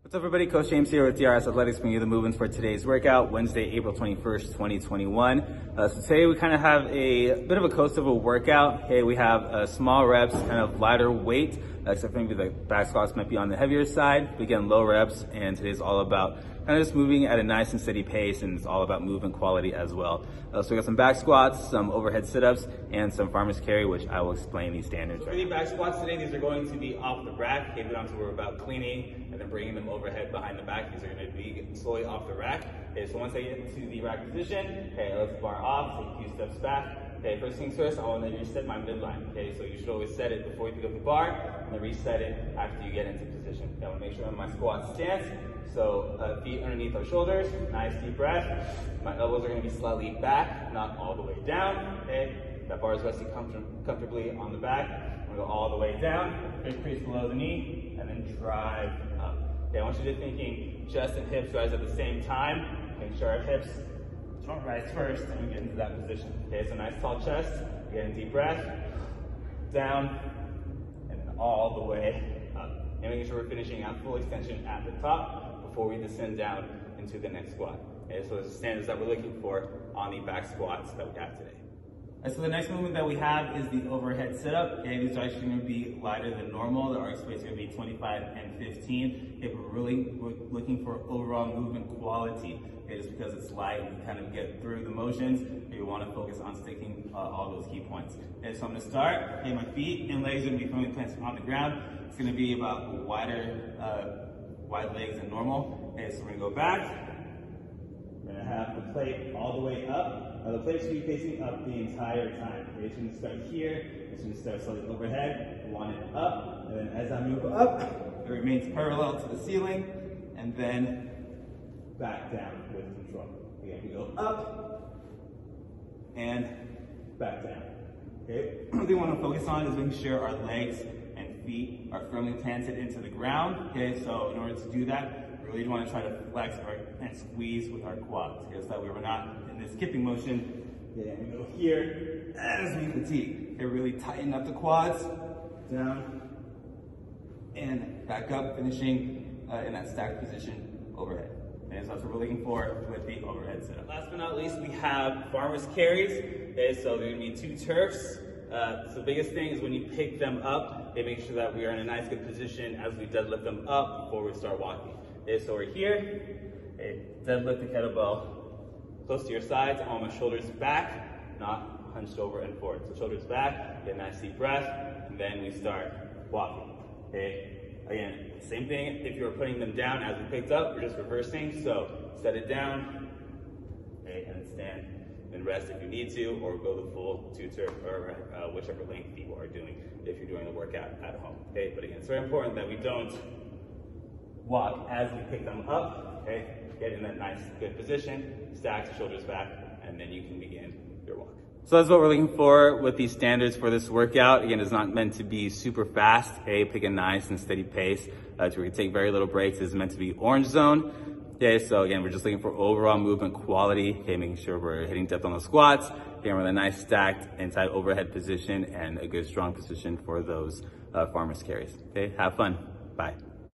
What's up everybody, Coach James here with DRS Athletics, bringing you the movements for today's workout, Wednesday, April 21st, 2021. So today we kind of have a bit of a coast of a workout. Okay, we have small reps, kind of lighter weight, except for maybe the back squats might be on the heavier side. But again, low reps, and today's all about kind of just moving at a nice and steady pace, and it's all about movement quality as well. So we got some back squats, some overhead sit-ups, and some farmer's carry, which I will explain these standards. For the back squats today, these are going to be off the rack. Okay, we don't have to worry about cleaning and then bringing them overhead behind the back. These are going to be slowly off the rack. Okay, so once I get into the rack position, okay, let's bar off, take a few steps back. Okay, first things first, I want to reset my midline. Okay, so you should always set it before you pick up the bar, and then reset it after you get into position. Okay, I want to make sure I'm in my squat stance. So feet underneath our shoulders, nice deep breath. My elbows are going to be slightly back, not all the way down. Okay, that bar is resting comfortably on the back. I'm going to go all the way down, crease below the knee, and then drive up. Okay, I want you to thinking chest and hips rise at the same time. Make sure our hips don't rise first, and we get into that position. Okay, so nice tall chest, get a deep breath, down, and then all the way up. And making sure we're finishing at full extension at the top before we descend down into the next squat. Okay, so those are the standards that we're looking for on the back squats that we have today. And so the next movement that we have is the overhead sit-up. Okay, these are actually going to be lighter than normal. The arc space is going to be 25 and 15. Okay, we're looking for overall movement quality. Okay, just because it's light, we kind of get through the motions. Okay, we want to focus on sticking all those key points. Okay, so I'm going to start. Okay, my feet and legs are going to be firmly planted on the ground. It's going to be about wide legs than normal. Okay, so we're going to go back. We're going to have the plate all the way up. The plate should be facing up the entire time. Okay, it's going to start here. It's going to start slightly overhead. We want it up. And then as I move up, it remains parallel to the ceiling. And then back down with control. Again, we go up and back down. Okay, what we want to focus on is making sure our legs and feet are firmly planted into the ground. Okay, so in order to do that, we really want to try to flex and squeeze with our quads. Okay, so that way we're not in this skipping motion. Okay, and we go here as we fatigue. Okay, really tighten up the quads, down, and back up, finishing in that stacked position overhead. Okay, so that's what we're looking for with the overhead setup. Last but not least, we have farmer's carries. Okay, so there are going to be 2 turfs. So the biggest thing is when you pick them up, okay, make sure that we are in a nice good position as we deadlift them up before we start walking. Okay, so we're here. Okay, deadlift the kettlebell close to your sides. I want my shoulders back, not hunched over and forward. So shoulders back, get a nice deep breath, and then we start walking. Okay, again, same thing if you were putting them down as we picked up, we're just reversing. So set it down, okay, and stand and rest if you need to, or go the full 2 turf or whichever length you are doing if you're doing the workout at home. Okay, but again, it's very important that we don't walk as we pick them up. Okay, get in that nice good position, stack the shoulders back, and then you can begin your walk. So that's what we're looking for with these standards for this workout. Again, it's not meant to be super fast. Okay, pick a nice and steady pace to where you take very little breaks. It's meant to be orange zone. Okay, so again, we're just looking for overall movement quality. Okay, making sure we're hitting depth on the squats. Okay, we're in a nice stacked and tight overhead position and a good strong position for those farmer's carries. Okay, have fun. Bye.